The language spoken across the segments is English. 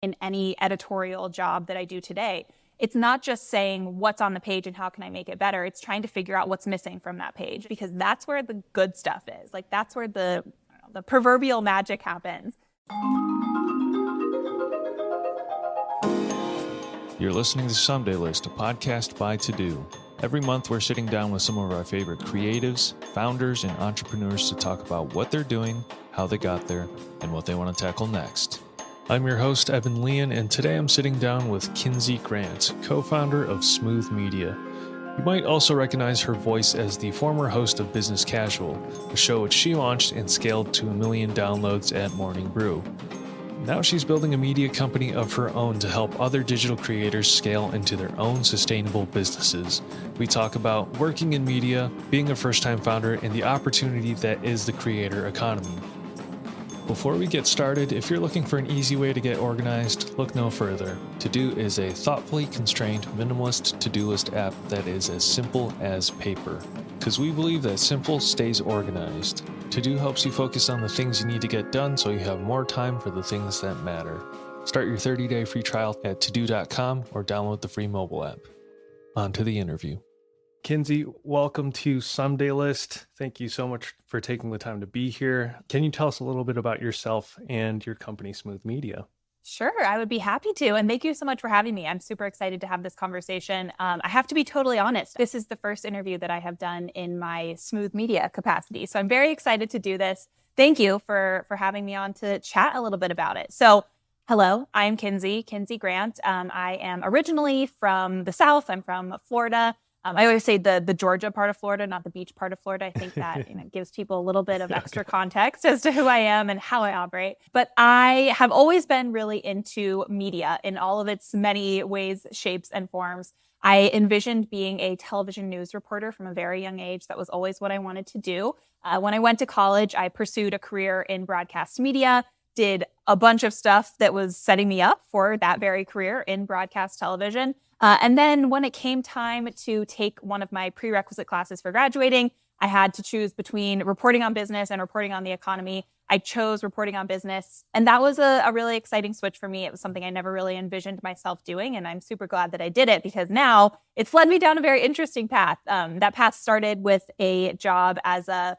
in any editorial job that I do today. It's not just saying what's on the page and how can I make it better. It's trying to figure out what's missing from that page, because that's where the good stuff is. Like, that's where the proverbial magic happens. You're listening to Someday List, a podcast by To Do. Every month, we're sitting down with some of our favorite creatives, founders, and entrepreneurs to talk about what they're doing, how they got there, and what they want to tackle next. I'm your host, Evan Leon, and today I'm sitting down with Kinsey Grant, co-founder of Smooth Media. You might also recognize her voice as the former host of Business Casual, a show which she launched and scaled to 1 million downloads at Morning Brew. Now she's building a media company of her own to help other digital creators scale into their own sustainable businesses. We talk about working in media, being a first-time founder, and the opportunity that is the creator economy. Before we get started, if you're looking for an easy way to get organized, look no further. To Do is a thoughtfully constrained, minimalist to-do list app that is as simple as paper. Because we believe that simple stays organized. To Do helps you focus on the things you need to get done so you have more time for the things that matter. Start your 30-day free trial at todo.com or download the free mobile app. On to the interview. Kinsey, welcome to Someday List. Thank you so much for taking the time to be here. Can you tell us a little bit about yourself and your company, Smooth Media? Sure, I would be happy to. And thank you so much for having me. I'm super excited to have this conversation. I have to be totally honest. This is the first interview that I have done in my Smooth Media capacity. So I'm very excited to do this. Thank you for having me on to chat a little bit about it. So hello, I'm Kinsey Grant. I am originally from the South. I'm from Florida. I always say the Georgia part of Florida, not the beach part of Florida. I think that gives people a little bit of extra context as to who I am and how I operate. But I have always been really into media in all of its many ways, shapes, and forms. I envisioned being a television news reporter from a very young age. That was always what I wanted to do. When I went to college, I pursued a career in broadcast media, did a bunch of stuff that was setting me up for that very career in broadcast television. And then when it came time to take one of my prerequisite classes for graduating, I had to choose between reporting on business and reporting on the economy. I chose reporting on business. And that was a really exciting switch for me. It was something I never really envisioned myself doing. And I'm super glad that I did it, because now it's led me down a very interesting path. That path started with a job as a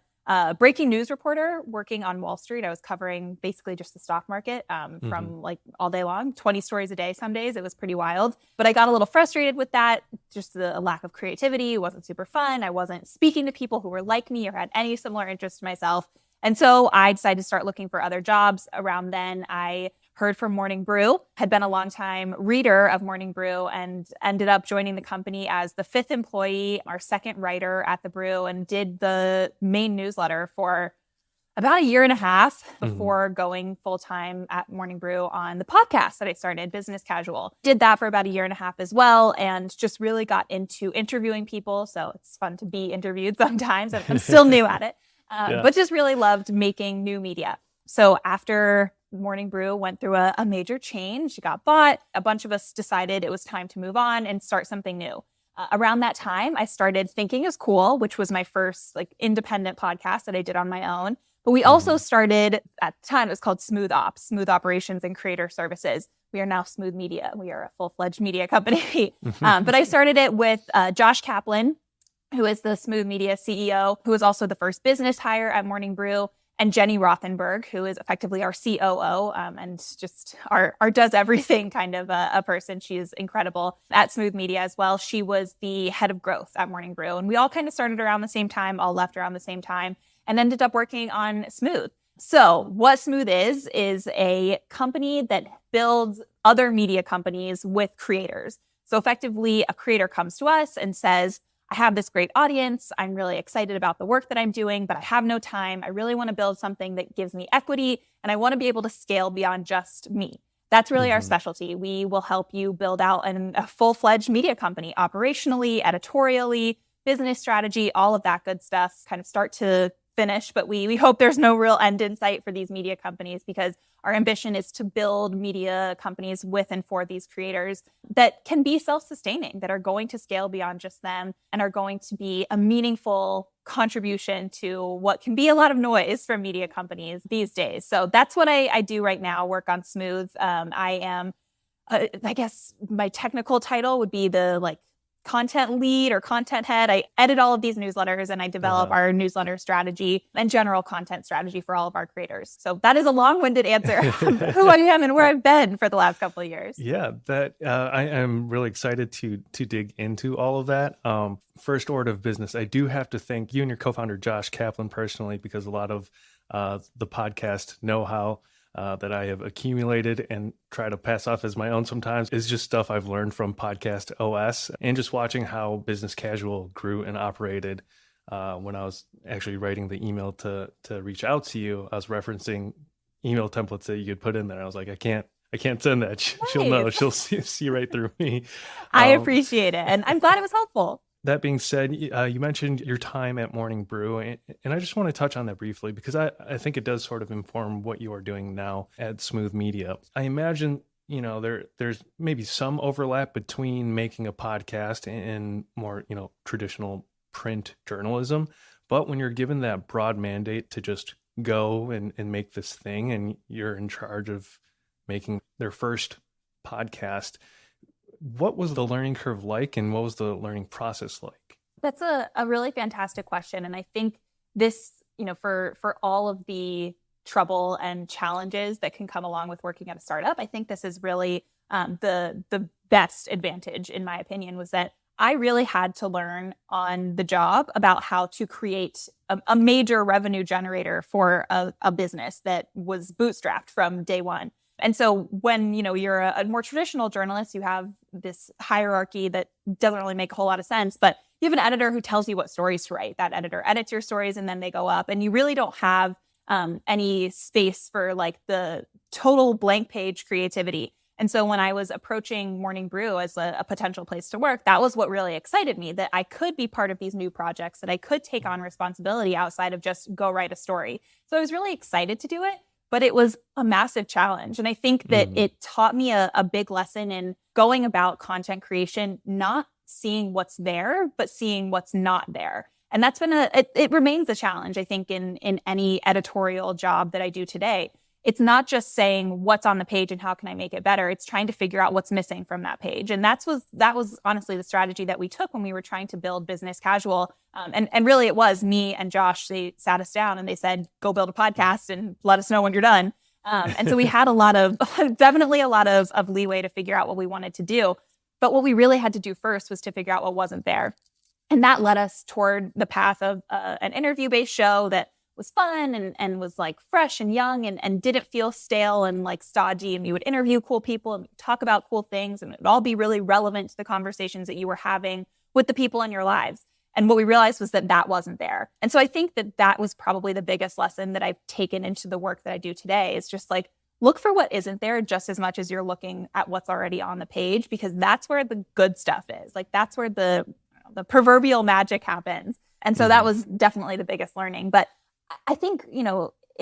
breaking news reporter working on Wall Street. I was covering basically just the stock market from like all day long, 20 stories a day some days. It was pretty wild. But I got a little frustrated with that, just the lack of creativity. It wasn't super fun. I wasn't speaking to people who were like me or had any similar interests to myself. And so I decided to start looking for other jobs. Around then, I heard from Morning Brew, had been a longtime reader of Morning Brew, and ended up joining the company as the 5th employee, our second writer at the Brew, and did the main newsletter for about a year and a half before going full-time at Morning Brew on the podcast that I started, Business Casual. Did that for about a year and a half as well, and just really got into interviewing people. So it's fun to be interviewed sometimes. I'm still new at it, but just really loved making new media. So after Morning Brew went through a major change, got bought, a bunch of us decided it was time to move on and start something new. Around that time, I started Thinking is Cool, which was my first independent podcast that I did on my own. But we also started, at the time, it was called Smooth Ops, Smooth Operations and Creator Services. We are now Smooth Media. We are a full-fledged media company. But I started it with Josh Kaplan, who is the Smooth Media CEO, who is also the first business hire at Morning Brew, and Jenny Rothenberg, who is effectively our COO and just our does everything kind of a person. She is incredible at Smooth Media as well. She was the head of growth at Morning Brew. And we all kind of started around the same time, all left around the same time, and ended up working on Smooth. So what Smooth is a company that builds other media companies with creators. So effectively, a creator comes to us and says, I have this great audience. I'm really excited about the work that I'm doing, but I have no time. I really want to build something that gives me equity, and I want to be able to scale beyond just me. That's really our specialty. We will help you build out a full-fledged media company, operationally, editorially, business strategy, all of that good stuff, kind of start to finish. But we hope there's no real end in sight for these media companies, because Our ambition is to build media companies with and for these creators that can be self-sustaining, that are going to scale beyond just them and are going to be a meaningful contribution to what can be a lot of noise from media companies these days. So that's what I do right now, work on Smooth. I am, I guess my technical title would be the content lead or content head. I edit all of these newsletters and I develop our newsletter strategy and general content strategy for all of our creators. So that is a long-winded answer on who I am and where I've been for the last couple of years. Yeah, that I am really excited to dig into all of that. First order of business, I do have to thank you and your co-founder Josh Kaplan personally, because a lot of the podcast know-how that I have accumulated and try to pass off as my own sometimes is just stuff I've learned from Podcast OS and just watching how Business Casual grew and operated. When I was actually writing the email to reach out to you, I was referencing email templates that you could put in there. I was like, I can't send that. She'll know. She'll see right through me. I appreciate it. And I'm glad it was helpful. That being said, you mentioned your time at Morning Brew, and I just want to touch on that briefly because I think it does sort of inform what you are doing now at Smooth Media. I imagine, there's maybe some overlap between making a podcast and more, traditional print journalism. But when you're given that broad mandate to just go and make this thing, and you're in charge of making their first podcast, what was the learning curve like and what was the learning process like? That's a really fantastic question. And I think this, for all of the trouble and challenges that can come along with working at a startup, I think this is really the best advantage, in my opinion, was that I really had to learn on the job about how to create a major revenue generator for a business that was bootstrapped from day one. And so when, you're a more traditional journalist, you have this hierarchy that doesn't really make a whole lot of sense, but you have an editor who tells you what stories to write. That editor edits your stories and then they go up, and you really don't have any space for the total blank page creativity. And so when I was approaching Morning Brew as a potential place to work, that was what really excited me, that I could be part of these new projects, that I could take on responsibility outside of just go write a story. So I was really excited to do it. But it was a massive challenge. And I think that it taught me a big lesson in going about content creation, not seeing what's there, but seeing what's not there. And that's been it remains a challenge, I think, in any editorial job that I do today. It's not just saying what's on the page and how can I make it better. It's trying to figure out what's missing from that page. And that was honestly the strategy that we took when we were trying to build Business Casual. And really it was me and Josh. They sat us down and they said, go build a podcast and let us know when you're done. And so we had definitely a lot of leeway to figure out what we wanted to do. But what we really had to do first was to figure out what wasn't there. And that led us toward the path of an interview-based show that was fun and was fresh and young and didn't feel stale and stodgy. And we would interview cool people and talk about cool things, and it would all be really relevant to the conversations that you were having with the people in your lives. And what we realized was that wasn't there. And so I think that was probably the biggest lesson that I've taken into the work that I do today, is just look for what isn't there just as much as you're looking at what's already on the page, because that's where the good stuff is. That's where the proverbial magic happens. And so that was definitely the biggest learning. But I think, in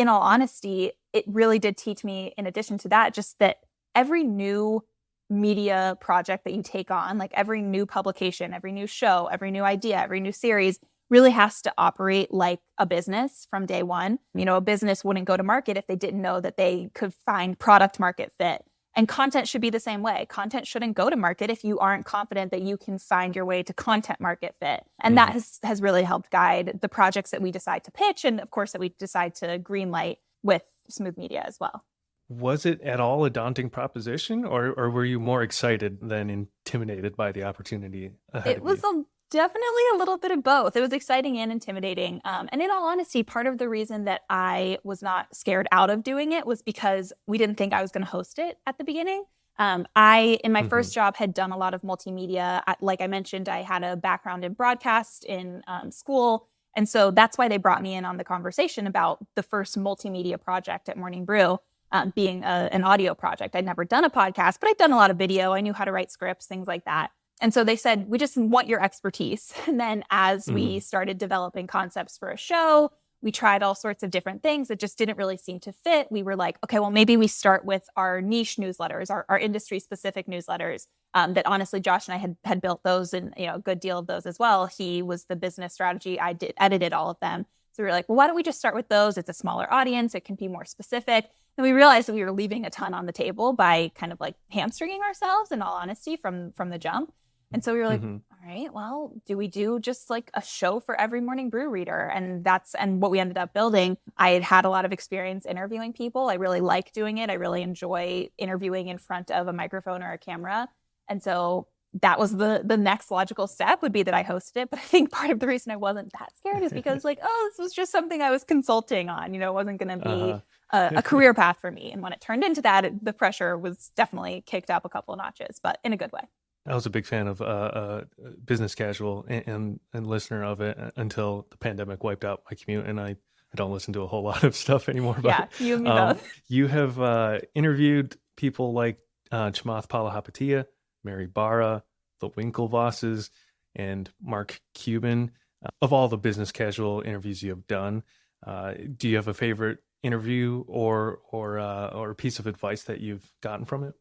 all honesty, it really did teach me, in addition to that, just that every new media project that you take on, every new publication, every new show, every new idea, every new series really has to operate like a business from day one. A business wouldn't go to market if they didn't know that they could find product market fit. And content should be the same way. Content shouldn't go to market if you aren't confident that you can find your way to content market fit. And that has really helped guide the projects that we decide to pitch, and of course that we decide to greenlight with Smooth Media as well. Was it at all a daunting proposition, or were you more excited than intimidated by the opportunity ahead of you? It was definitely a little bit of both. It was exciting and intimidating. And in all honesty, part of the reason that I was not scared out of doing it was because we didn't think I was going to host it at the beginning. I, in my first job, had done a lot of multimedia. Like I mentioned, I had a background in broadcast in school. And so that's why they brought me in on the conversation about the first multimedia project at Morning Brew being an audio project. I'd never done a podcast, but I'd done a lot of video. I knew how to write scripts, things like that. And so they said, we just want your expertise. And then as we started developing concepts for a show, We tried all sorts of different things that just didn't really seem to fit. We were like, okay, well, maybe we start with our niche newsletters, our industry specific newsletters. That honestly, Josh and I had built those, and a good deal of those as well. He was the business strategy. I edited all of them. So we were like, well, why don't we just start with those? It's a smaller audience. It can be more specific. And we realized that we were leaving a ton on the table by kind of like hamstringing ourselves, in all honesty, from the jump. And so we were like, all right, well, do we do just like a show for every Morning Brew reader? And what we ended up building. I had a lot of experience interviewing people. I really like doing it. I really enjoy interviewing in front of a microphone or a camera. And so that was the next logical step, would be that I hosted it. But I think part of the reason I wasn't that scared is because like, oh, this was just something I was consulting on, it wasn't going to be a career path for me. And when it turned into that, the pressure was definitely kicked up a couple of notches, but in a good way. I was a big fan of Business Casual and listener of it until the pandemic wiped out my commute, and I don't listen to a whole lot of stuff anymore. But, yeah, you and me both. You have interviewed people like Chamath Palihapitiya, Mary Barra, the Winklevosses, and Mark Cuban. Of all the Business Casual interviews you have done, do you have a favorite interview or a piece of advice that you've gotten from it?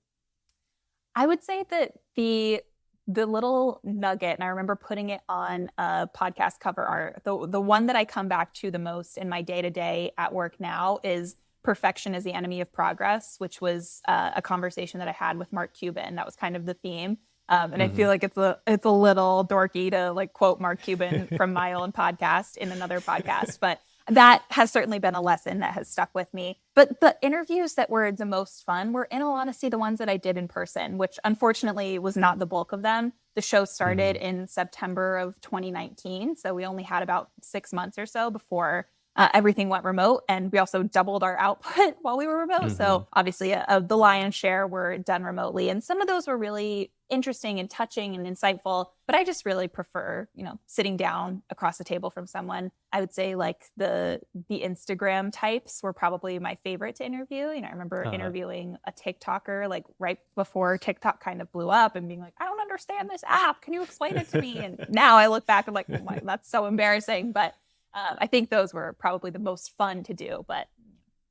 I would say that the little nugget, and I remember putting it on a podcast cover art, the one that I come back to the most in my day-to-day at work now is perfection is the enemy of progress, which was a conversation that I had with Mark Cuban. That was kind of the theme. And I feel like it's a little dorky to like quote Mark Cuban from my own podcast in another podcast, but that has certainly been a lesson that has stuck with me. But the interviews that were the most fun were, in all honesty, the ones that I did in person, which unfortunately was not the bulk of them. The show started in September of 2019. So we only had about 6 months or so before everything went remote. And we also doubled our output while we were remote. So obviously the lion's share were done remotely. And some of those were really interesting and touching and insightful. But I just really prefer, sitting down across the table from someone. I would say like the Instagram types were probably my favorite to interview. I remember interviewing a TikToker like right before TikTok kind of blew up and being like, I don't understand this app. Can you explain it to me? And now I look back and like, oh my, that's so embarrassing. But I think those were probably the most fun to do. But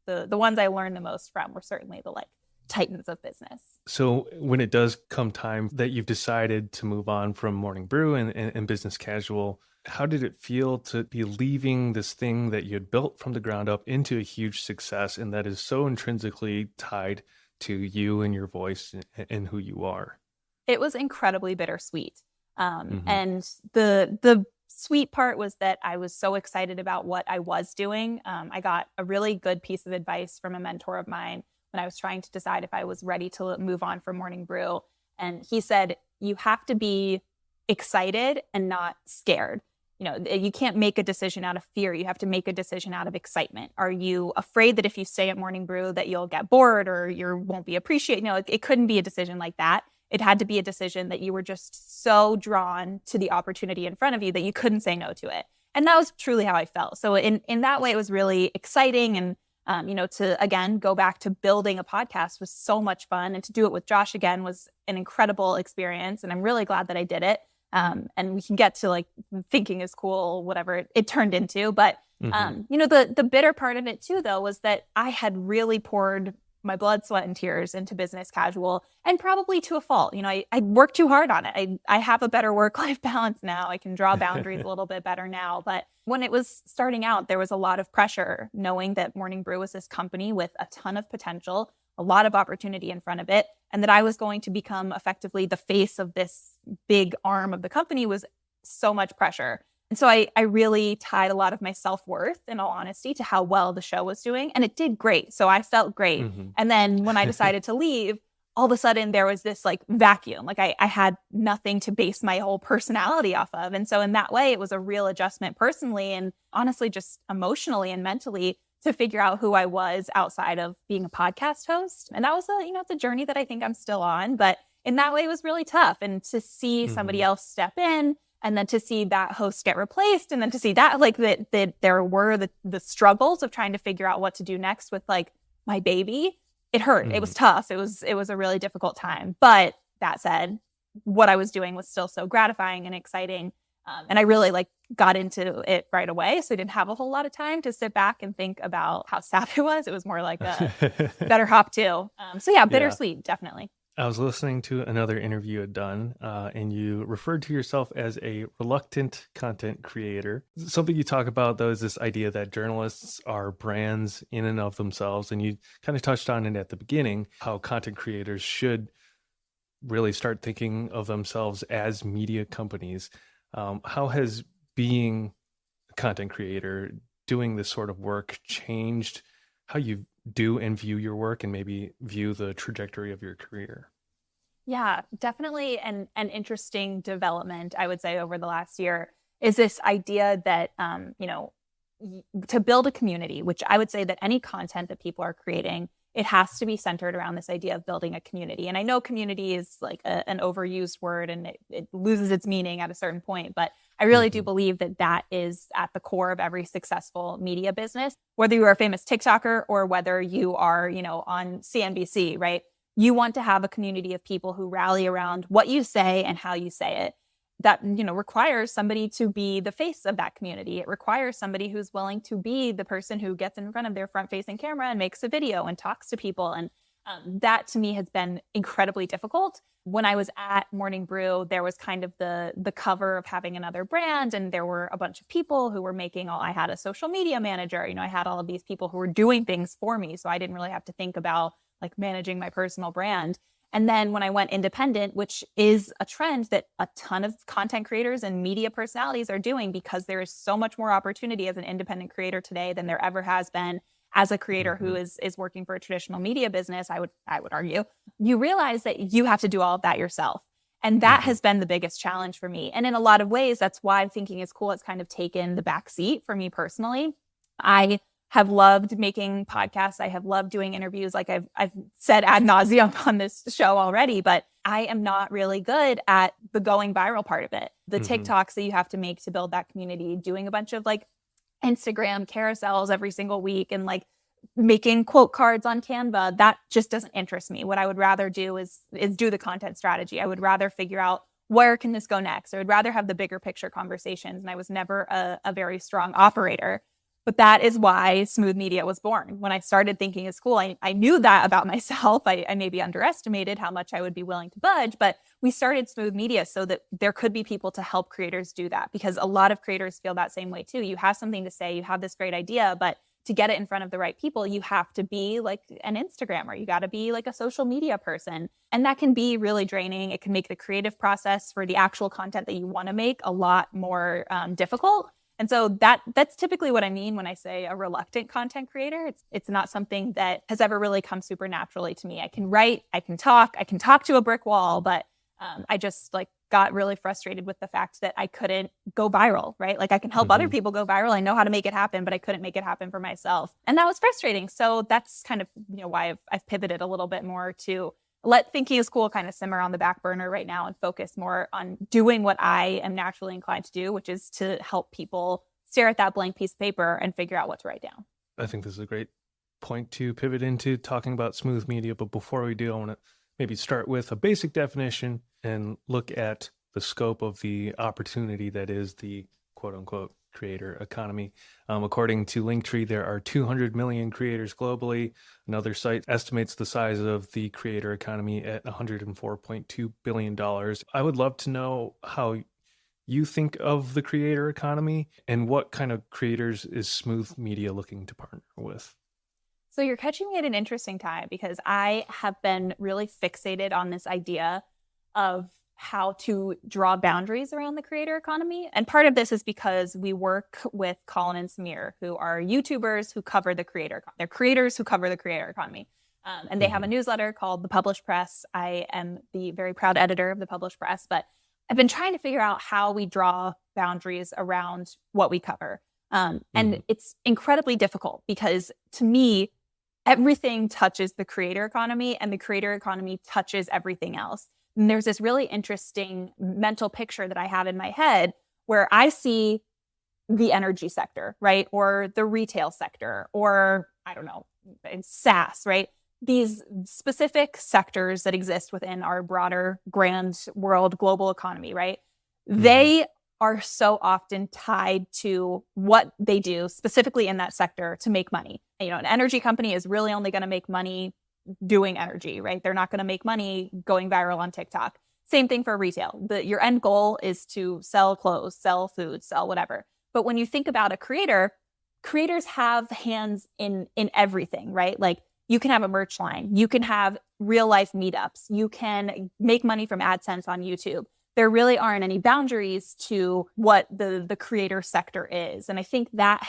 the ones I learned the most from were certainly the like titans of business. So when it does come time that you've decided to move on from Morning Brew and Business Casual, how did it feel to be leaving this thing that you had built from the ground up into a huge success, and that is so intrinsically tied to you and your voice and who you are? It was incredibly bittersweet. And the sweet part was that I was so excited about what I was doing. I got a really good piece of advice from a mentor of mine when I was trying to decide if I was ready to move on from Morning Brew. And he said, you have to be excited and not scared. You can't make a decision out of fear. You have to make a decision out of excitement. Are you afraid that if you stay at Morning Brew that you'll get bored or you won't be appreciated? It couldn't be a decision like that. It had to be a decision that you were just so drawn to the opportunity in front of you that you couldn't say no to it. And that was truly how I felt. So in that way, it was really exciting. And, to, again, go back to building a podcast was so much fun. And to do it with Josh again was an incredible experience. And I'm really glad that I did it. And we can get to like thinking is cool, whatever it turned into. But, the bitter part of it too, though, was that I had really poured my blood, sweat, and tears into Business Casual, and probably to a fault. I worked too hard on it. I have a better work-life balance now. I can draw boundaries a little bit better now. But when it was starting out, there was a lot of pressure knowing that Morning Brew was this company with a ton of potential, a lot of opportunity in front of it, and that I was going to become effectively the face of this big arm of the company was so much pressure. And so I really tied a lot of my self-worth, in all honesty, to how well the show was doing. And it did great. So I felt great. And then when I decided to leave, all of a sudden there was this like vacuum. Like I had nothing to base my whole personality off of. And so in that way, it was a real adjustment personally and honestly just emotionally and mentally to figure out who I was outside of being a podcast host. And that was it's a journey that I think I'm still on. But in that way, it was really tough. And to see somebody else step in, and then to see that host get replaced, and then to see that like that there were the struggles of trying to figure out what to do next with like my baby, it hurt. It was tough. It was a really difficult time. But that said, what I was doing was still so gratifying and exciting. And I really got into it right away. So I didn't have a whole lot of time to sit back and think about how sad it was. It was more like a better hop too. So yeah, bittersweet, definitely. I was listening to another interview you had done, and you referred to yourself as a reluctant content creator. Something you talk about, though, is this idea that journalists are brands in and of themselves. And you kind of touched on it at the beginning, how content creators should really start thinking of themselves as media companies. How has being a content creator, doing this sort of work, changed how you do and view your work and maybe view the trajectory of your career? Yeah, definitely an interesting development, I would say, over the last year is this idea that, to build a community, which I would say that any content that people are creating, it has to be centered around this idea of building a community. And I know community is like an overused word and it loses its meaning at a certain point, but I really do believe that that is at the core of every successful media business, whether you are a famous TikToker or whether you are, on CNBC, right? You want to have a community of people who rally around what you say and how you say it. That, requires somebody to be the face of that community. It requires somebody who's willing to be the person who gets in front of their front-facing camera and makes a video and talks to people. And that to me has been incredibly difficult. When I was at Morning Brew, there was kind of the cover of having another brand, and there were a bunch of people who were I had a social media manager. I had all of these people who were doing things for me, so I didn't really have to think about managing my personal brand. And then when I went independent, which is a trend that a ton of content creators and media personalities are doing, because there is so much more opportunity as an independent creator today than there ever has been as a creator who is working for a traditional media business, I would argue, you realize that you have to do all of that yourself. And that has been the biggest challenge for me. And in a lot of ways, that's why Thinking is Cool has kind of taken the back seat for me personally. I have loved making podcasts. I have loved doing interviews, like I've said ad nauseum on this show already, but I am not really good at the going viral part of it. The TikToks that you have to make to build that community, doing a bunch of Instagram carousels every single week and making quote cards on Canva, that just doesn't interest me. What I would rather do is do the content strategy. I would rather figure out where can this go next. I would rather have the bigger picture conversations. And I was never a very strong operator. But that is why Smooth Media was born. When I started Thinking is Cool, I knew that about myself. I maybe underestimated how much I would be willing to budge, but we started Smooth Media so that there could be people to help creators do that, because a lot of creators feel that same way too. You have something to say, you have this great idea, but to get it in front of the right people, you have to be an Instagrammer. You got to be a social media person. And that can be really draining. It can make the creative process for the actual content that you want to make a lot more difficult. And so that's typically what I mean when I say a reluctant content creator. It's not something that has ever really come super naturally to me. I can write, I can talk to a brick wall, but I just got really frustrated with the fact that I couldn't go viral, right? I can help other people go viral. I know how to make it happen, but I couldn't make it happen for myself. And that was frustrating. So that's kind of why I've pivoted a little bit more to let Thinking is Cool kind of simmer on the back burner right now and focus more on doing what I am naturally inclined to do, which is to help people stare at that blank piece of paper and figure out what to write down. I think this is a great point to pivot into talking about Smooth Media. But before we do, I want to maybe start with a basic definition and look at the scope of the opportunity that is the quote unquote creator economy. According to Linktree, there are 200 million creators globally. Another site estimates the size of the creator economy at $104.2 billion. I would love to know how you think of the creator economy and what kind of creators is Smooth Media looking to partner with. So you're catching me at an interesting time, because I have been really fixated on this idea of how to draw boundaries around the creator economy. And part of this is because we work with Colin and Samir, who are YouTubers who cover the they're creators who cover the creator economy. And they have a newsletter called The Published Press. I am the very proud editor of The Published Press, but I've been trying to figure out how we draw boundaries around what we cover. And it's incredibly difficult, because to me, everything touches the creator economy, and the creator economy touches everything else. And there's this really interesting mental picture that I have in my head where I see the energy sector, right? Or the retail sector, or I don't know, SaaS, right? These specific sectors that exist within our broader grand world global economy, right? They are so often tied to what they do specifically in that sector to make money. An energy company is really only going to make money doing energy, right? They're not going to make money going viral on TikTok. Same thing for retail. Your end goal is to sell clothes, sell food, sell whatever. But when you think about a creator, creators have hands in everything, right? Like you can have a merch line, you can have real life meetups, you can make money from AdSense on YouTube. There really aren't any boundaries to what the creator sector is. And I think that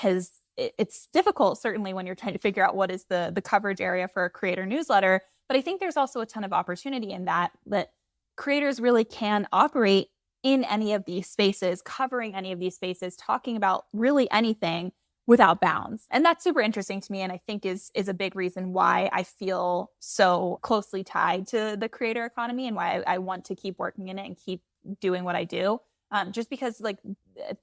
it's difficult, certainly when you're trying to figure out what is the coverage area for a creator newsletter. But I think there's also a ton of opportunity in that creators really can operate in any of these spaces, covering any of these spaces, talking about really anything without bounds. And that's super interesting to me. And I think is a big reason why I feel so closely tied to the creator economy and why I want to keep working in it and keep doing what I do. Just because like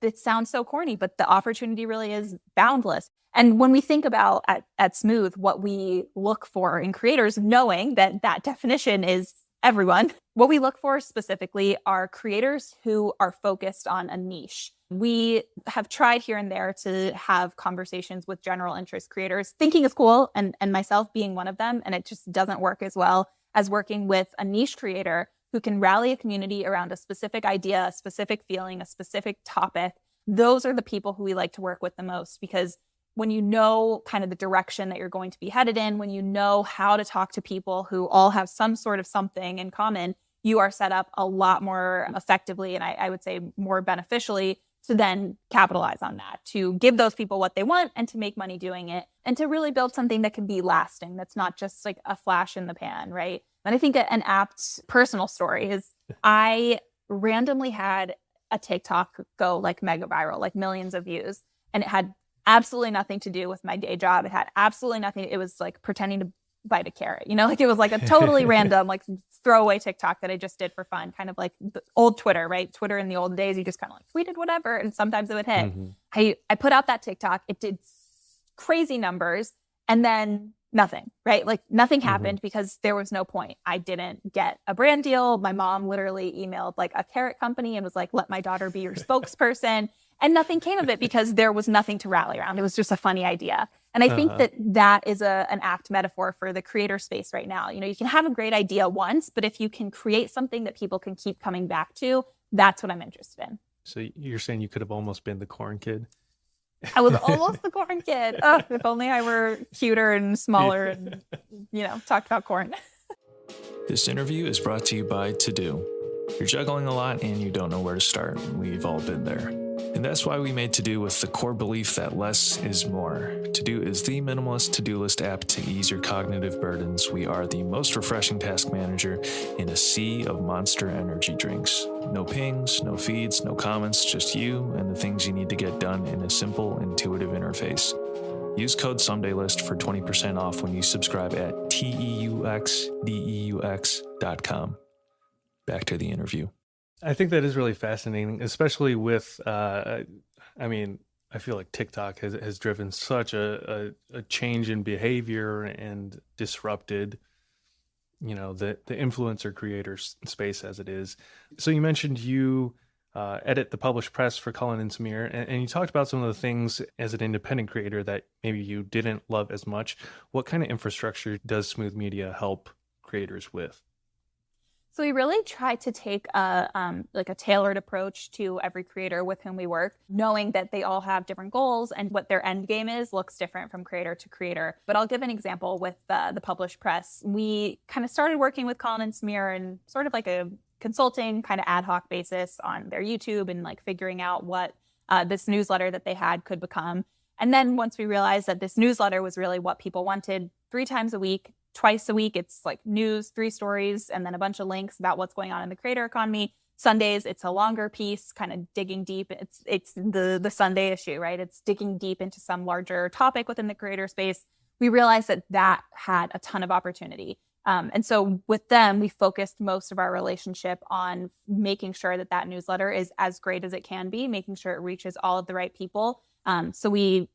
it sounds so corny, but the opportunity really is boundless. And when we think about at Smooth, what we look for in creators, knowing that definition is everyone, what we look for specifically are creators who are focused on a niche. We have tried here and there to have conversations with general interest creators. Thinking is cool, and myself being one of them, and it just doesn't work as well as working with a niche creator who can rally a community around a specific idea, a specific feeling, a specific topic. Those are the people who we like to work with the most, because when you know kind of the direction that you're going to be headed in, when you know how to talk to people who all have some sort of something in common, you are set up a lot more effectively, and I would say more beneficially, to then capitalize on that, to give those people what they want and to make money doing it, and to really build something that can be lasting, that's not just like a flash in the pan, right? And I think an apt personal story is I randomly had a TikTok go like mega viral, like millions of views, and it had absolutely nothing to do with my day job. It had absolutely nothing. It was like pretending to bite a carrot, like it was like a totally random, like throwaway TikTok that I just did for fun, kind of like the old Twitter, right? Twitter in the old days, you just kind of like tweeted whatever, and sometimes it would hit. Mm-hmm. I put out that TikTok. It did crazy numbers, and then nothing, right? Like nothing happened because there was no point. I didn't get a brand deal. My mom literally emailed like a carrot company and was like, let my daughter be your spokesperson. And nothing came of it because there was nothing to rally around. It was just a funny idea. And I think that is an apt metaphor for the creator space right now. You can have a great idea once, but if you can create something that people can keep coming back to, that's what I'm interested in. So you're saying you could have almost been the corn kid? I was almost the corn kid. Oh, if only I were cuter and smaller and, talked about corn. This interview is brought to you by To Do. You're juggling a lot and you don't know where to start. We've all been there. And that's why we made To Do with the core belief that less is more. To Do is the minimalist to-do list app to ease your cognitive burdens. We are the most refreshing task manager in a sea of monster energy drinks. No pings, no feeds, no comments, just you and the things you need to get done in a simple, intuitive interface. Use code SomedayList for 20% off when you subscribe at TEUXDEUX.com. Back to the interview. I think that is really fascinating, especially with, I feel like TikTok has driven such a change in behavior and disrupted, the influencer creator space as it is. So you mentioned you edit the published press for Cullen and Samir, and you talked about some of the things as an independent creator that maybe you didn't love as much. What kind of infrastructure does Smooth Media help creators with? So we really try to take a tailored approach to every creator with whom we work, knowing that they all have different goals and what their end game is looks different from creator to creator. But I'll give an example with the published press. We kind of started working with Colin and Samir in sort of like a consulting kind of ad hoc basis on their YouTube and like figuring out what this newsletter that they had could become. And then once we realized that this newsletter was really what people wanted, 3 times a week, twice a week, it's like news, 3 stories, and then a bunch of links about what's going on in the creator economy. Sundays, it's a longer piece, kind of digging deep. It's the Sunday issue, right? It's digging deep into some larger topic within the creator space. We realized that had a ton of opportunity. And so with them, we focused most of our relationship on making sure that newsletter is as great as it can be, making sure it reaches all of the right people. So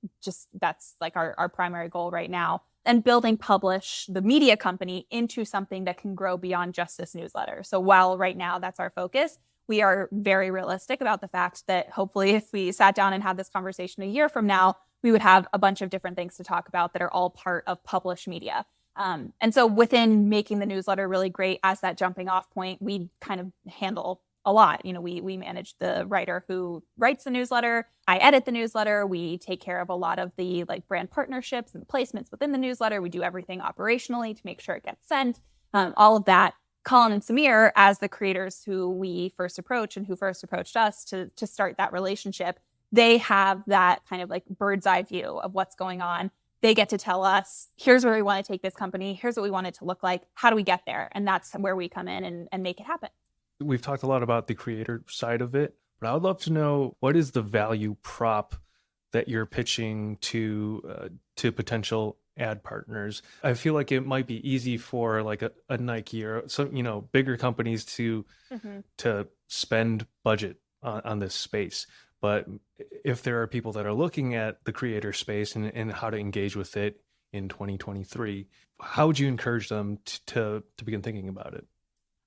that's like our primary goal right now. And building Publish, the media company, into something that can grow beyond just this newsletter. So while right now that's our focus, we are very realistic about the fact that hopefully if we sat down and had this conversation a year from now, we would have a bunch of different things to talk about that are all part of published media. And so within making the newsletter really great as that jumping off point, we kind of handle a lot. We manage the writer who writes the newsletter. I edit the newsletter. We take care of a lot of the like brand partnerships and placements within the newsletter. We do everything operationally to make sure it gets sent. All of that. Colin and Samir, as the creators who we first approached and who first approached us to start that relationship, they have that kind of like bird's eye view of what's going on. They get to tell us, here's where we want to take this company. Here's what we want it to look like. How do we get there? And that's where we come in and make it happen. We've talked a lot about the creator side of it, but I would love to know, what is the value prop that you're pitching to potential ad partners? I feel like it might be easy for like a Nike or some, bigger companies to spend budget on this space. But if there are people that are looking at the creator space and how to engage with it in 2023, how would you encourage them to begin thinking about it?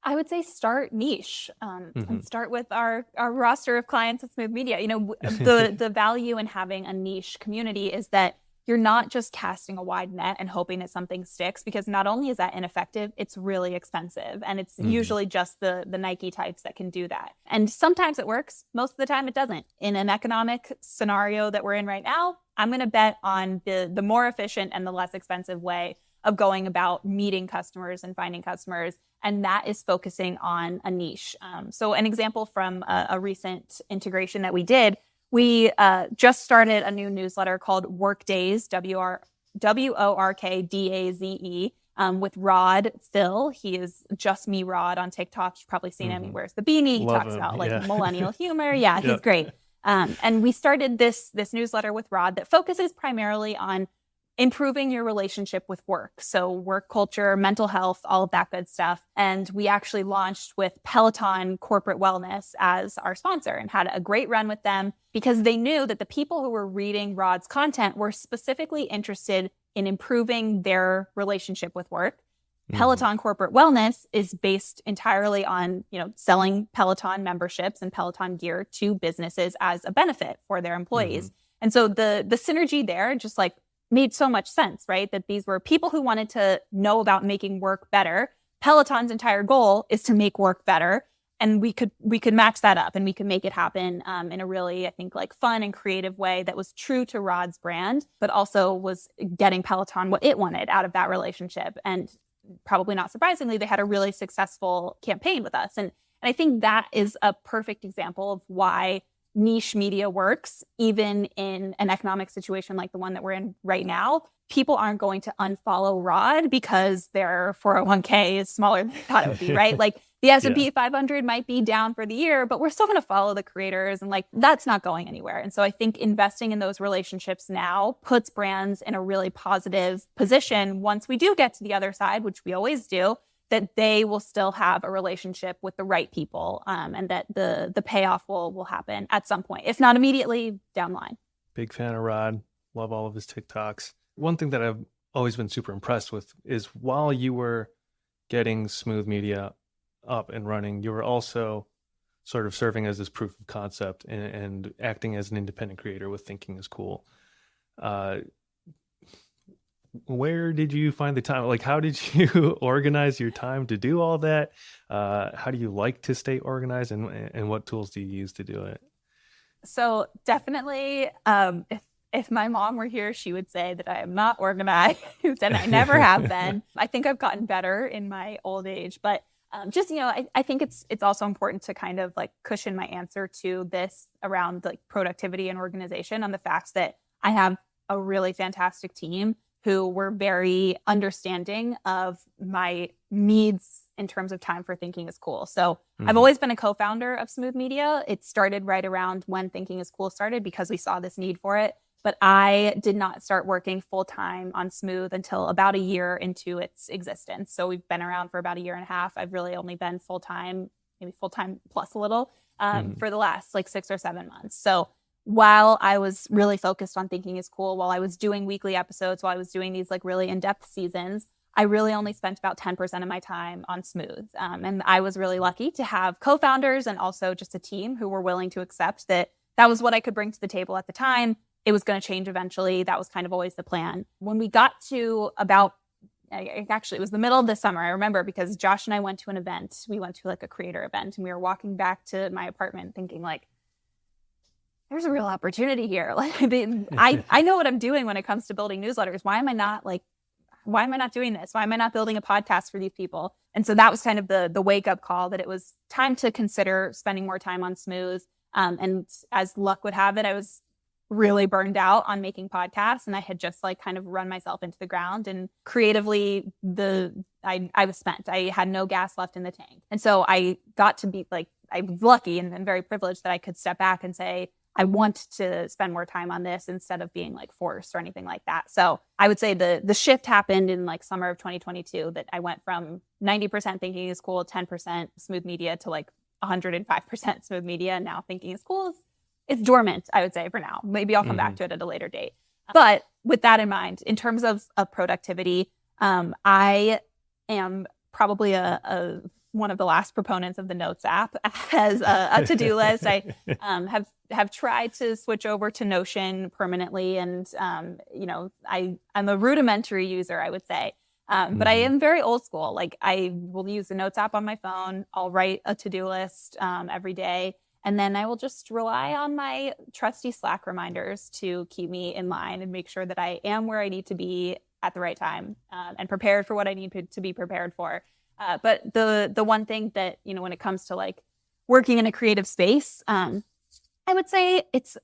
I would say start niche and start with our roster of clients at Smooth Media. The value in having a niche community is that you're not just casting a wide net and hoping that something sticks, because not only is that ineffective, it's really expensive. And it's usually just the Nike types that can do that. And sometimes it works. Most of the time it doesn't. In an economic scenario that we're in right now, I'm going to bet on the more efficient and the less expensive way of going about meeting customers and finding customers. And that is focusing on a niche. So an example from a recent integration that we did, we just started a new newsletter called Workdays, WORKDAZE, with Rod Phil. He is Just Me Rod on TikTok. You've probably seen him. He wears the beanie. He talks about millennial humor. Yeah, he's great. And we started this newsletter with Rod that focuses primarily on improving your relationship with work. So work culture, mental health, all of that good stuff. And we actually launched with Peloton Corporate Wellness as our sponsor and had a great run with them because they knew that the people who were reading Rod's content were specifically interested in improving their relationship with work. Peloton Corporate Wellness is based entirely on, selling Peloton memberships and Peloton gear to businesses as a benefit for their employees. And so the synergy there just like made so much sense, right? That these were people who wanted to know about making work better. Peloton's entire goal is to make work better. And we could match that up and we could make it happen in a really, I think, like fun and creative way that was true to Rod's brand, but also was getting Peloton what it wanted out of that relationship. And probably not surprisingly, they had a really successful campaign with us. And I think that is a perfect example of why niche media works, even in an economic situation like the one that we're in right now. People aren't going to unfollow Rod because their 401k is smaller than they thought it would be, right? Like the S&P 500 might be down for the year, but we're still going to follow the creators and like that's not going anywhere. And so I think investing in those relationships now puts brands in a really positive position once we do get to the other side, which we always do, that they will still have a relationship with the right people and that the payoff will happen at some point, if not immediately, down the line. Big fan of Rod. Love all of his TikToks. One thing that I've always been super impressed with is while you were getting Smooth Media up and running, you were also sort of serving as this proof of concept and acting as an independent creator with Thinking is Cool. Where did you find the time? Like, how did you organize your time to do all that? How do you like to stay organized and what tools do you use to do it? So definitely, if my mom were here, she would say that I am not organized and I never have been. I think I've gotten better in my old age, but I think it's also important to kind of like cushion my answer to this around like productivity and organization on the fact that I have a really fantastic team who were very understanding of my needs in terms of time for Thinking is Cool. So I've always been a co-founder of Smooth Media. It started right around when Thinking is Cool started because we saw this need for it. But I did not start working full-time on Smooth until about a year into its existence. So we've been around for about a year and a half. I've really only been full-time, maybe full-time plus a little, for the last like 6 or 7 months. So while I was really focused on Thinking is Cool, while I was doing weekly episodes, while I was doing these like really in-depth seasons, I really only spent about 10% of my time on Smooth. And I was really lucky to have co-founders and also just a team who were willing to accept that that was what I could bring to the table at the time. It was going to change eventually. That was kind of always the plan. When we got to actually, it was the middle of the summer. I remember because Josh and I went to an event. We went to like a creator event, and we were walking back to my apartment thinking like, there's a real opportunity here. Like I know what I'm doing when it comes to building newsletters. Why am I not doing this? Why am I not building a podcast for these people? And so that was kind of the wake up call that it was time to consider spending more time on Smooth. And as luck would have it, I was really burned out on making podcasts, and I had just like kind of run myself into the ground, and creatively I was spent. I had no gas left in the tank. And so I got to be like, I was lucky and very privileged that I could step back and say, I want to spend more time on this instead of being like forced or anything like that. So I would say the shift happened in like summer of 2022, that I went from 90% thinking is cool, 10% Smooth Media to like 105% Smooth Media. And now thinking is cool. It's dormant, I would say, for now. Maybe I'll come back to it at a later date. But with that in mind, in terms of productivity, I am probably one of the last proponents of the Notes app as a to-do list. I have tried to switch over to Notion permanently, and I'm a rudimentary user, I would say. But I am very old school. Like I will use the Notes app on my phone. I'll write a to-do list every day. And then I will just rely on my trusty Slack reminders to keep me in line and make sure that I am where I need to be at the right time and prepared for what I need to be prepared for. But the one thing that, when it comes to like working in a creative space, I would say it's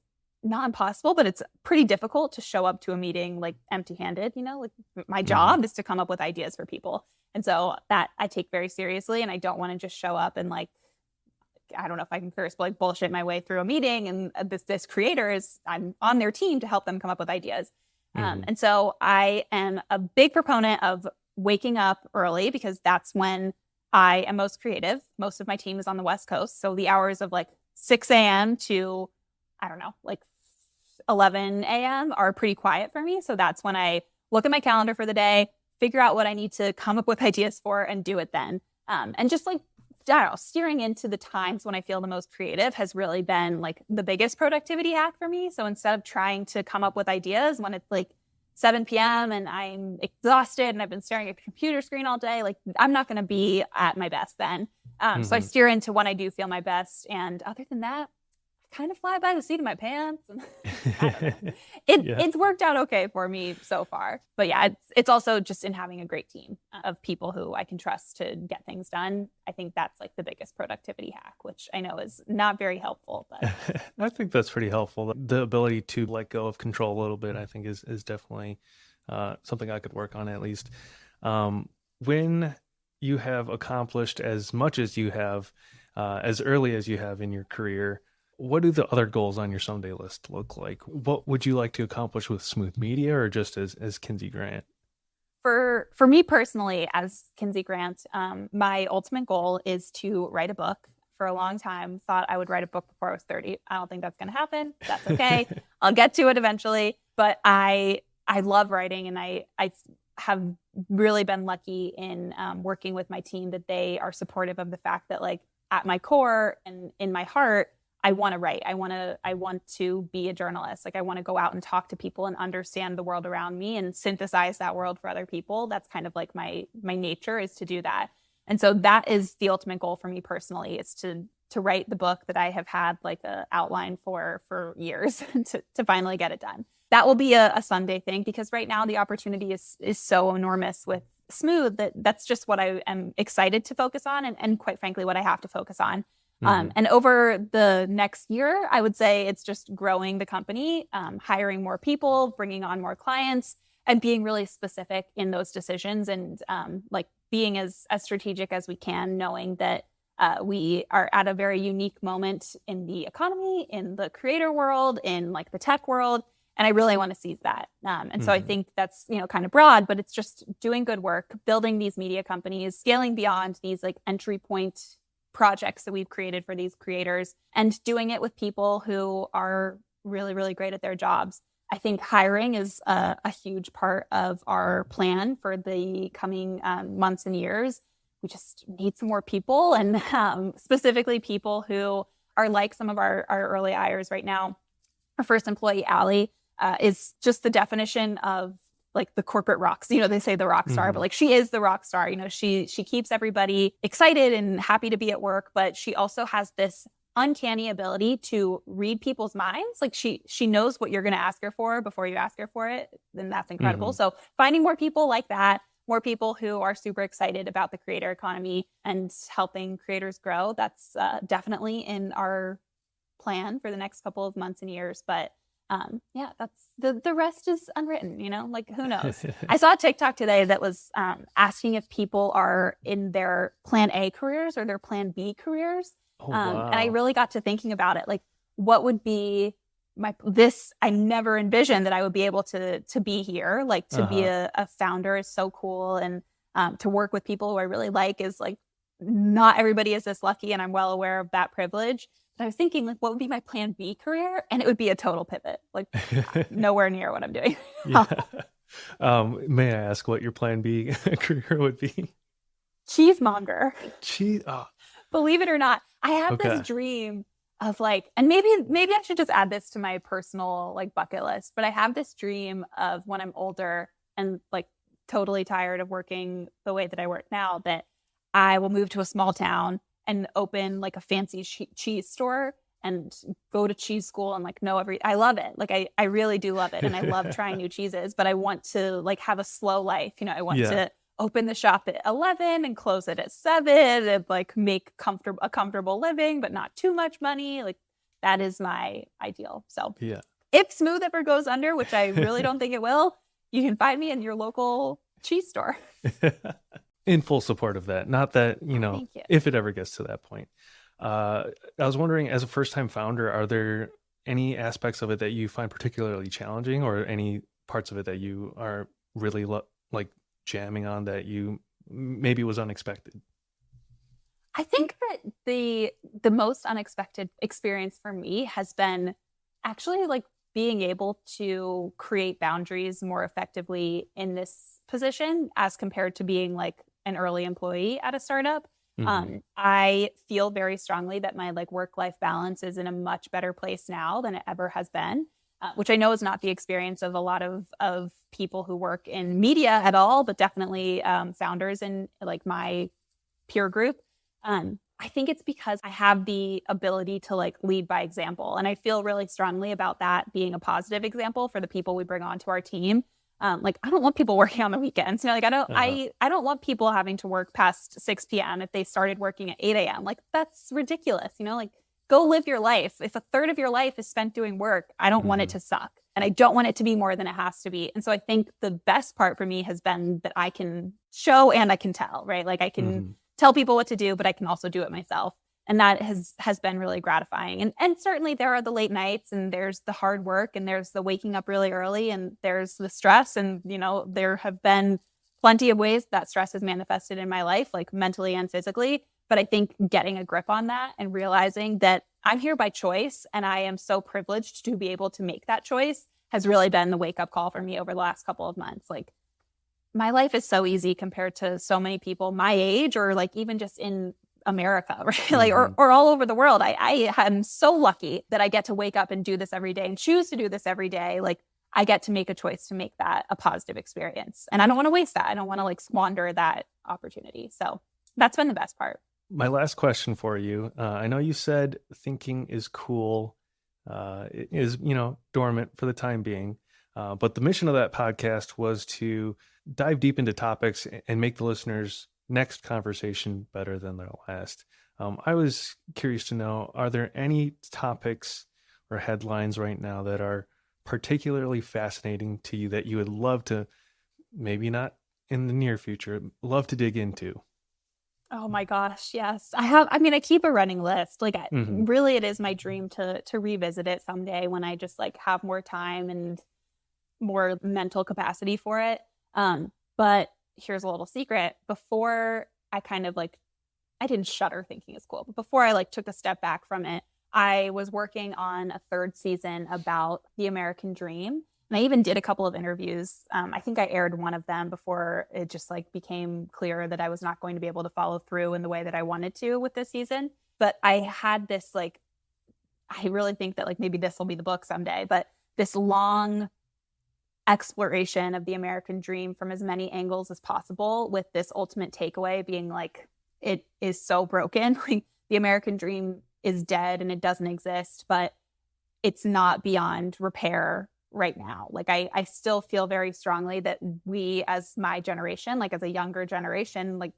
not impossible, but it's pretty difficult to show up to a meeting like empty-handed. Like my job is to come up with ideas for people. And so that I take very seriously, and I don't want to just show up and like, I don't know if I can curse, but like bullshit my way through a meeting. And this creator I'm on their team to help them come up with ideas. And so I am a big proponent of waking up early, because that's when I am most creative. Most of my team is on the West Coast. So the hours of like 6 a.m. to, I don't know, like 11 a.m. are pretty quiet for me. So that's when I look at my calendar for the day, figure out what I need to come up with ideas for, and do it then. And just like, I don't know, steering into the times when I feel the most creative has really been like the biggest productivity hack for me. So instead of trying to come up with ideas when it's like 7 p.m. and I'm exhausted and I've been staring at the computer screen all day, like I'm not going to be at my best then. So I steer into when I do feel my best. And other than that, I kind of fly by the seat of my pants. I don't know. It's worked out okay for me so far. But yeah, it's also just in having a great team of people who I can trust to get things done. I think that's like the biggest productivity hack, which I know is not very helpful. But I think that's pretty helpful. The ability to let go of control a little bit, I think is definitely something I could work on at least. When you have accomplished as much as you have, as early as you have in your career, what do the other goals on your someday list look like? What would you like to accomplish with Smooth Media, or just as Kinsey Grant? For me personally, as Kinsey Grant, my ultimate goal is to write a book. For a long time, thought I would write a book before I was 30. I don't think that's going to happen. That's okay. I'll get to it eventually. But I love writing, and I have really been lucky in working with my team, that they are supportive of the fact that like at my core and in my heart, I want to write. I want to be a journalist. Like I want to go out and talk to people and understand the world around me and synthesize that world for other people. That's kind of like my nature, is to do that. And so that is the ultimate goal for me personally, is to write the book that I have had like an outline for years to finally get it done. That will be a Sunday thing, because right now the opportunity is so enormous with Smooth that's just what I am excited to focus on, and quite frankly, what I have to focus on. And over the next year, I would say it's just growing the company, hiring more people, bringing on more clients, and being really specific in those decisions, and like being as strategic as we can, knowing that we are at a very unique moment in the economy, in the creator world, in like the tech world. And I really want to seize that. And so I think that's, kind of broad, but it's just doing good work, building these media companies, scaling beyond these like entry point projects that we've created for these creators, and doing it with people who are really, really great at their jobs. I think hiring is a huge part of our plan for the coming months and years. We just need some more people, and specifically people who are like some of our early hires right now. Our first employee, Allie, is just the definition of like the corporate rocks. They say the rock star, but like she is the rock star. She keeps everybody excited and happy to be at work, but she also has this uncanny ability to read people's minds. Like she knows what you're going to ask her for before you ask her for it. Then that's incredible. So finding more people like that, more people who are super excited about the creator economy and helping creators grow, that's definitely in our plan for the next couple of months and years. But that's the rest is unwritten, like who knows? I saw a TikTok today that was asking if people are in their plan A careers or their plan B careers. Oh, wow. And I really got to thinking about it. Like, what would be I never envisioned that I would be able to be here. Like to be a founder is so cool. And to work with people who I really like is like, not everybody is this lucky. And I'm well aware of that privilege. But I was thinking, like, what would be my plan B career? And it would be a total pivot, like nowhere near what I'm doing. Yeah. May I ask what your plan B career would be? Cheesemonger. Oh. Believe it or not, I have this dream of like, and maybe I should just add this to my personal like bucket list, but I have this dream of when I'm older and like totally tired of working the way that I work now, that I will move to a small town and open like a fancy cheese store and go to cheese school and like I love it. Like I really do love it. And I love trying new cheeses, but I want to like have a slow life. I want to open the shop at 11 and close it at 7 and like make a comfortable living, but not too much money. Like that is my ideal. So if Smooth ever goes under, which I really don't think it will, you can find me in your local cheese store. In full support of that. Not that, if it ever gets to that point. I was wondering, as a first-time founder, are there any aspects of it that you find particularly challenging, or any parts of it that you are really like jamming on that you maybe was unexpected? I think that the most unexpected experience for me has been actually like being able to create boundaries more effectively in this position as compared to being like an early employee at a startup. I feel very strongly that my like work-life balance is in a much better place now than it ever has been, which I know is not the experience of a lot of people who work in media at all, but definitely founders in like my peer group. I think it's because I have the ability to like lead by example. And I feel really strongly about that being a positive example for the people we bring onto our team. Like I don't want people working on the weekends. Like I don't want people having to work past 6 p.m. if they started working at 8 a.m. Like that's ridiculous. Like go live your life. If a third of your life is spent doing work, I don't want it to suck. And I don't want it to be more than it has to be. And so I think the best part for me has been that I can show and I can tell, right? Like I can tell people what to do, but I can also do it myself. And that has been really gratifying. And certainly there are the late nights and there's the hard work and there's the waking up really early and there's the stress. And, there have been plenty of ways that stress has manifested in my life, like mentally and physically. But I think getting a grip on that and realizing that I'm here by choice and I am so privileged to be able to make that choice has really been the wake up call for me over the last couple of months. Like my life is so easy compared to so many people my age or like even just in America, right? Like, or all over the world. I am so lucky that I get to wake up and do this every day and choose to do this every day. Like I get to make a choice to make that a positive experience. And I don't want to waste that. I don't want to like squander that opportunity. So that's been the best part. My last question for you. I know you said thinking is cool, it is, dormant for the time being. But the mission of that podcast was to dive deep into topics and make the listeners' next conversation better than their last. I was curious to know, are there any topics or headlines right now that are particularly fascinating to you that you would love to, maybe not in the near future, love to dig into? Oh my gosh, yes. I keep a running list. Like really it is my dream to revisit it someday when I just like have more time and more mental capacity for it. But here's a little secret. Before I kind of like, I didn't shudder thinking it's cool, but before I like took a step back from it, I was working on a third season about the American dream. And I even did a couple of interviews. I think I aired one of them before it just like became clear that I was not going to be able to follow through in the way that I wanted to with this season. But I had this like, I really think that like maybe this will be the book someday, but this long exploration of the American dream from as many angles as possible, with this ultimate takeaway being like, it is so broken. Like the American dream is dead and it doesn't exist, but it's not beyond repair right now. Like I still feel very strongly that we, as my generation, like as a younger generation, like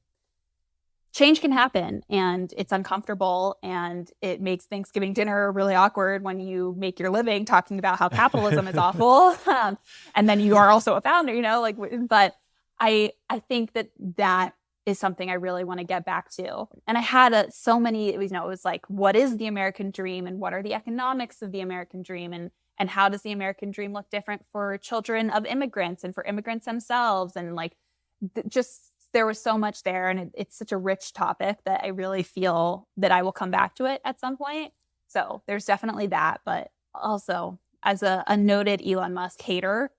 change can happen and it's uncomfortable and it makes Thanksgiving dinner really awkward when you make your living talking about how capitalism is awful. And then you are also a founder, you know, like, but I think that is something I really want to get back to. And I had so many, you know, it was like, what is the American dream and what are the economics of the American dream? And how does the American dream look different for children of immigrants and for immigrants themselves? And like, just there was so much there, and it's such a rich topic that I really feel that I will come back to it at some point. So there's definitely that, but also as a noted Elon Musk hater,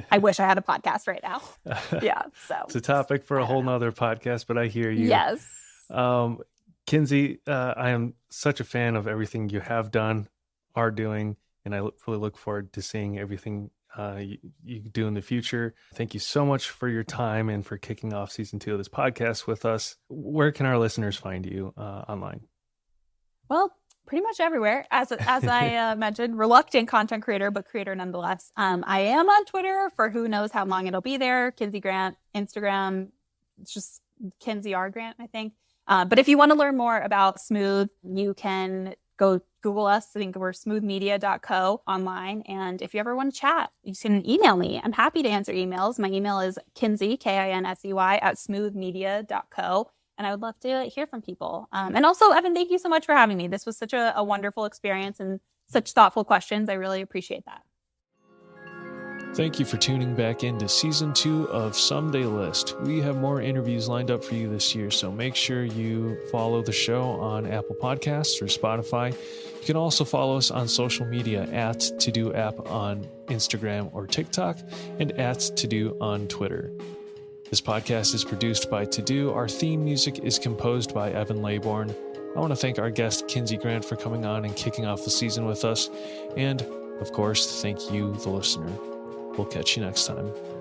I wish I had a podcast right now. Yeah, so it's a topic for a whole nother podcast, but I hear you. Yes. Kinsey, I am such a fan of everything you have done, are doing, and I really look forward to seeing everything you do in the future. Thank you so much for your time and for kicking off season 2 of this podcast with us. Where can our listeners find you online? Well, pretty much everywhere. As I mentioned, reluctant content creator, but creator nonetheless. I am on Twitter for who knows how long it'll be there. Kinsey Grant. Instagram, it's just Kinsey R. Grant, I think. But if you want to learn more about Smooth, you can go Google us. I think we're smoothmedia.co online. And if you ever want to chat, you can email me. I'm happy to answer emails. My email is Kinsey, Kinsey, at smoothmedia.co. And I would love to hear from people. And also, Evan, thank you so much for having me. This was such a wonderful experience and such thoughtful questions. I really appreciate that. Thank you for tuning back into season 2 of Someday List. We have more interviews lined up for you this year, so make sure you follow the show on Apple Podcasts or Spotify. You can also follow us on social media at To-Do App on Instagram or TikTok and at To-Do on Twitter. This podcast is produced by To-Do. Our theme music is composed by Evan Laybourne. I want to thank our guest Kinsey Grant for coming on and kicking off the season with us. And, of course, thank you, the listener. We'll catch you next time.